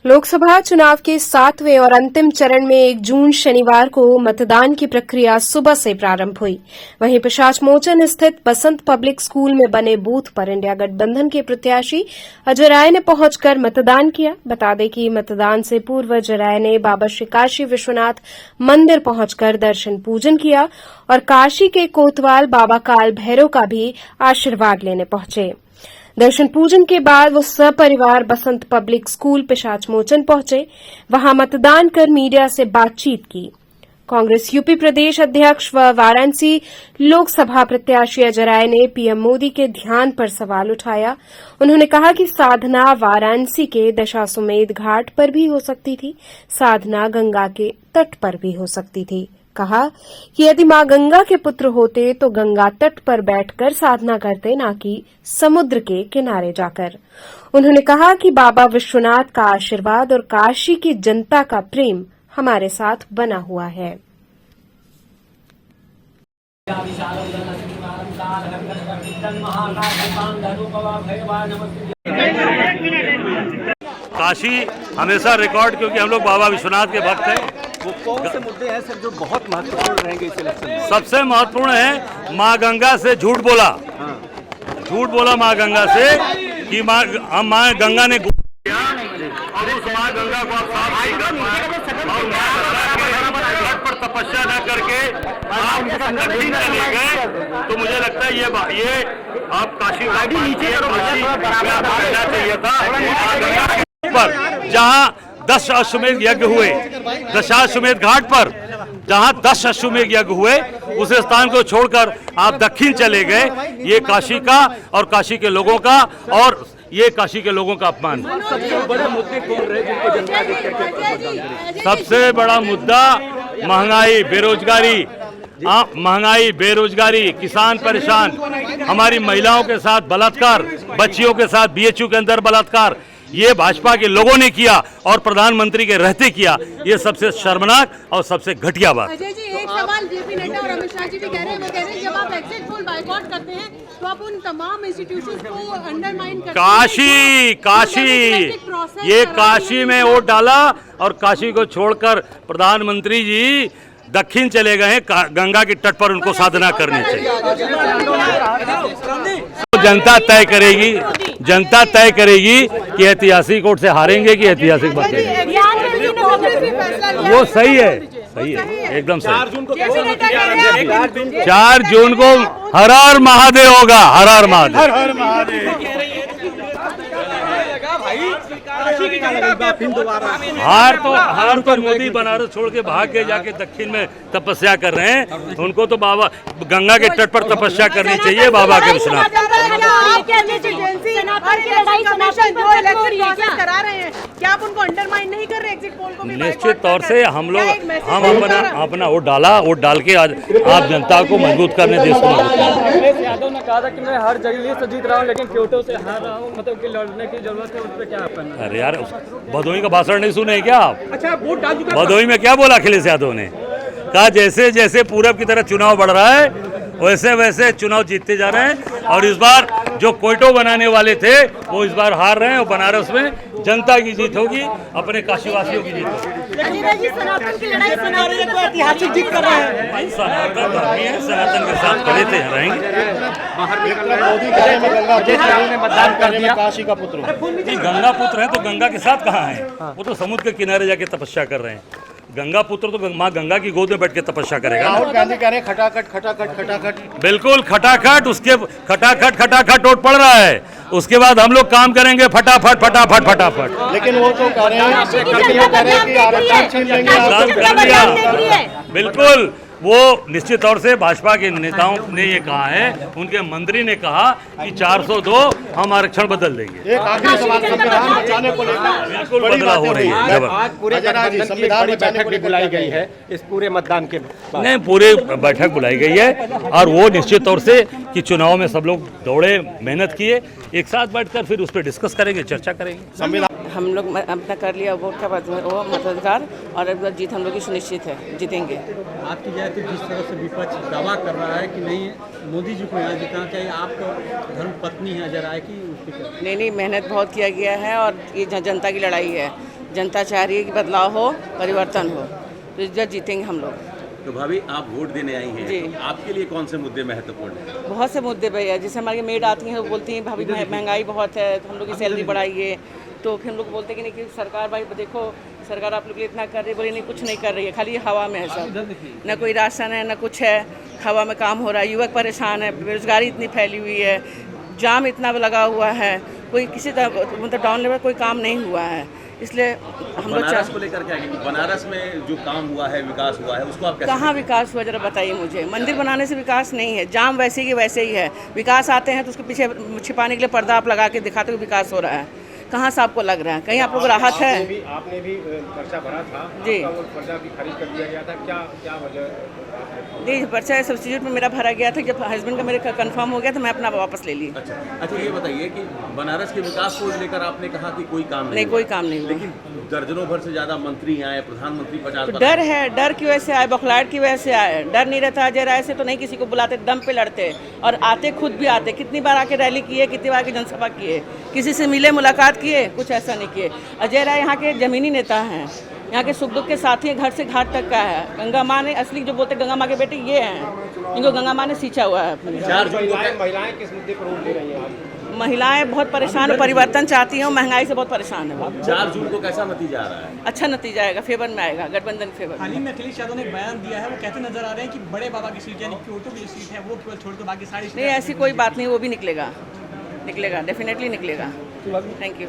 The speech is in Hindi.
लोकसभा चुनाव के 7वें और अंतिम चरण में 1 जून शनिवार को मतदान की प्रक्रिया सुबह से प्रारंभ हुई। वहीं पिशाच मोचन स्थित बसंत पब्लिक स्कूल में बने बूथ पर इंडिया गठबंधन के प्रत्याशी अजय राय ने पहुंचकर मतदान किया। बता दें कि मतदान से पूर्व अजय राय ने बाबा श्री काशी विश्वनाथ मंदिर पहुंचकर दर्शन पूजन किया और काशी के कोतवाल बाबा काल भैरव का भी आशीर्वाद लेने पहुंचे। दर्शन पूजन के बाद वो सपरिवार बसंत पब्लिक स्कूल पिशाच मोचन पहुंचे। वहां मतदान कर मीडिया से बातचीत की। कांग्रेस यूपी प्रदेश अध्यक्ष व वाराणसी लोकसभा प्रत्याशी अजय राय ने पीएम मोदी के ध्यान पर सवाल उठाया। उन्होंने कहा कि साधना वाराणसी के दशाश्वमेध घाट पर भी हो सकती थी, साधना गंगा के तट पर भी हो सकती थी। कहा कि यदि मां गंगा के पुत्र होते तो गंगा तट पर बैठकर साधना करते, न कि समुद्र के किनारे जाकर। उन्होंने कहा कि बाबा विश्वनाथ का आशीर्वाद और काशी की जनता का प्रेम हमारे साथ बना हुआ है। काशी हमेशा रिकॉर्ड, क्योंकि हम लोग बाबा विश्वनाथ के भक्त हैं। वो कौन से मुद्दे हैं सर जो बहुत महत्वपूर्ण रहेंगे इस इलेक्शन में? सबसे महत्वपूर्ण है माँ गंगा से झूठ बोला। झूठ बोला माँ गंगा से कि माँ गंगा ने किया और उस माँ गंगा को आप साफ नहीं कर पाए और घाट पर तपस्या न करके आप दक्षिण चले गए, तो मुझे लगता है ये आप काशी चाहिए था पर जहाँ 10 अश्वमेध यज्ञ हुए, दशाश्वमेध घाट पर जहां 10 अश्वमेध यज्ञ हुए, उस स्थान को छोड़कर आप दक्षिण चले गए। ये काशी का और काशी के लोगों का और ये काशी के लोगों का अपमान। सबसे बड़े मुद्दे कौन रहे जिनको जनता देख करके? सबसे बड़ा मुद्दा महंगाई, बेरोजगारी। महंगाई, बेरोजगारी, किसान परेशान, हमारी महिलाओं के साथ बलात्कार, बच्चियों के साथ बीएचयू के अंदर बलात्कार, ये भाजपा के लोगों ने किया और प्रधानमंत्री के रहते किया। ये सबसे शर्मनाक और सबसे घटिया बात। अजय जी, एक सवाल जेपी नड्डा और अमित शाह जी भी कह रहे हैं, वो कह रहे हैं जब आप एग्जिट पोल बायकॉट करते हैं तो आप उन तमाम इंस्टीट्यूशंस को अंडरमाइन करते हैं। काशी ये काशी में वोट डाला और काशी को छोड़कर प्रधानमंत्री जी दक्षिण चले गए। गंगा के तट पर उनको साधना करनी चाहिए। जनता तय करेगी, जनता तय करेगी कि ऐतिहासिक वोट से हारेंगे कि ऐतिहासिक बचेंगे। वो सही है, सही है, एकदम सही। 4 जून को हर हर महादेव होगा, हर हर महादेव। हार तो मोदी बनारस छोड़ के भाग के जाके दक्षिण में तपस्या कर रहे हैं। उनको तो बाबा गंगा के तट पर तपस्या करनी चाहिए बाबा के विश्वनाथ। क्या आप उनको अंडरमाइन नहीं कर रहे एग्जिट पोल को? निश्चित तौर से हम अपना वोट डाला, वोट डाल के आज आप जनता को मजबूत करने देश को अखिलेश यादव ने कहा था कि मैं हर जगह से जीत रहा हूँ लेकिन क्योटो से हार रहा हूँ, मतलब कि लड़ने की जरूरत है, उस पर क्या आपका? अरे यार, भदोही का भाषण नहीं सुने क्या आप? अच्छा, वोट डाल चुका। भदोही में क्या बोला अखिलेश यादव ने? कहा जैसे जैसे पूरब की तरफ चुनाव बढ़ रहा है वैसे वैसे चुनाव जीतते जा रहे हैं और इस बार जो क्योटो बनाने वाले थे वो इस बार हार रहे हैं और बनारस में जनता की जीत होगी, अपने काशीवासियों की जीत होगी। सनातन की लड़ाई ऐतिहासिक जीत कर रहे हैं। सनातन धर्मी है, सनातन के साथ खड़े थे, रहेंगे। मतदान कर दिया काशी का पुत्र। गंगा पुत्र है तो गंगा के साथ कहाँ है? वो तो समुद्र के किनारे जाके तपस्या कर रहे हैं। गंगा पुत्र तो माँ गंगा की गोद में बैठ के तपस्या करेगा। राहुल गांधी कह रहे हैं खटाखट खटाखट खटाखट। बिल्कुल खटाखट, उसके खटाखट वोट पड़ रहा है। उसके बाद हम लोग काम करेंगे फटाफट फटाफट फटाफट। लेकिन वो तो कह रहे हैं कि आरक्षण छीन लेंगे। बिल्कुल, वो निश्चित तौर से भाजपा के नेताओं ने ये कहा है, उनके मंत्री ने कहा कि 402 हम आरक्षण बदल देंगे। एक आखिरी सवाल, संविधान बचाने को लेकर बिल्कुल बदलाव हो रही है। आज पूरे संविधान बैठक भी बुलाई गई है इस पूरे मतदान के बाद। नहीं, पूरे बैठक बुलाई गई है और वो निश्चित तौर से कि चुनाव में सब लोग दौड़े, मेहनत किए, एक साथ बैठकर फिर उस पर डिस्कस करेंगे, चर्चा करेंगे। हम लोग अपना कर लिया वोट का वो मताधिकार और अब जीत हम लोग की सुनिश्चित है, जीतेंगे। आपकी जाए तो जिस तरह से विपक्ष दावा कर रहा है कि नहीं मोदी जी को यहाँ जितना चाहिए, आप तो धर्म पत्नी है अजय राय की, नहीं, मेहनत बहुत किया गया है और ये जनता की लड़ाई है। जनता चाह रही है कि बदलाव हो, परिवर्तन हो, तो इस बार जीतेंगे हम लोग। तो भाभी आप वोट देने आई हैं, जी। तो आपके लिए कौन से मुद्दे महत्वपूर्ण हैं? बहुत से मुद्दे भैया, जैसे हमारी मेड आती हैं वो बोलती हैं भाभी महंगाई बहुत है, तो हम लोग की सैलरी बढ़ाइए, तो फिर हम लोग बोलते हैं कि नहीं कि सरकार भाई देखो सरकार आप लोग के लिए इतना कर रही है, बोले नहीं कुछ नहीं कर रही है, खाली हवा में है सब, न कोई राशन है न कुछ है, हवा में काम हो रहा है, युवक परेशान है, बेरोजगारी इतनी फैली हुई है, जाम इतना लगा हुआ है, कोई किसी तरह मतलब डाउन लेवल कोई काम नहीं हुआ है, इसलिए हम लोग बनारस को लेकर क्या है? बनारस में जो काम हुआ है, विकास हुआ है, उसको आप कैसे? कहाँ विकास हुआ जरा बताइए मुझे। मंदिर बनाने से विकास नहीं है, जाम वैसे ही वैसे ही है, विकास आते हैं तो उसके पीछे छिपाने के लिए पर्दा आप लगा के दिखाते हो विकास हो रहा है, कहाँ से आपको लग रहा है? कहीं आप लोग राहत है? आपने भी पर्चा भरा था जी। आपका वो पर्चा भी खारिज कर दिया गया था, क्या वजह? जी, पर्चा सब्सिट्यूट में मेरा भरा गया था, जब हस्बैंड का मेरे कंफर्म हो गया तो मैं अपना वापस ले ली। अच्छा ये बताइए कि बनारस के विकास को लेकर आपने कहा कि कोई काम नहीं हुआ। कोई काम नहीं हुआ। लेकिन दर्जनों भर से ज्यादा मंत्री आए, प्रधानमंत्री 50 तो डर है, डर की वजह से आए, बौखलाहट की वजह से आए, डर नहीं रहता अजय राय से तो नहीं किसी को बुलाते, दम पे लड़ते और आते खुद भी आते, कितनी बार आके रैली किए, कितनी बार आके जनसभा किए, किसी से मिले मुलाकात किए, कुछ ऐसा नहीं किए। अजय राय यहाँ के जमीनी नेता हैं, यहाँ के सुख दुख के साथी हैं, घर से घाट तक का है। गंगा माँ ने असली जो बोलते गंगा माँ के बेटे ये हैं, इनको गंगा माँ ने सींचा हुआ है। महिलाएं किस मुद्दे पर वोट दे रही हैं आज? महिलाएं बहुत परेशान है, परिवर्तन चाहती हैं, महंगाई से बहुत परेशान है। 4 जून को कैसा नतीजा आ रहा है? अच्छा नतीजा आएगा, फेवर में आएगा, गठबंधन फेवर हाल में। ही में अखिलेश यादव ने एक बयान दिया है, वो कहते नजर आ रहे हैं कि बड़े बाबा की सीट यानी क्योटो की जो सीट है वो केवल छोड़कर बाकी सारी नहीं ऐसी कोई बात नहीं, वो भी निकलेगा, निकलेगा, डेफिनेटली निकलेगा। Thank you.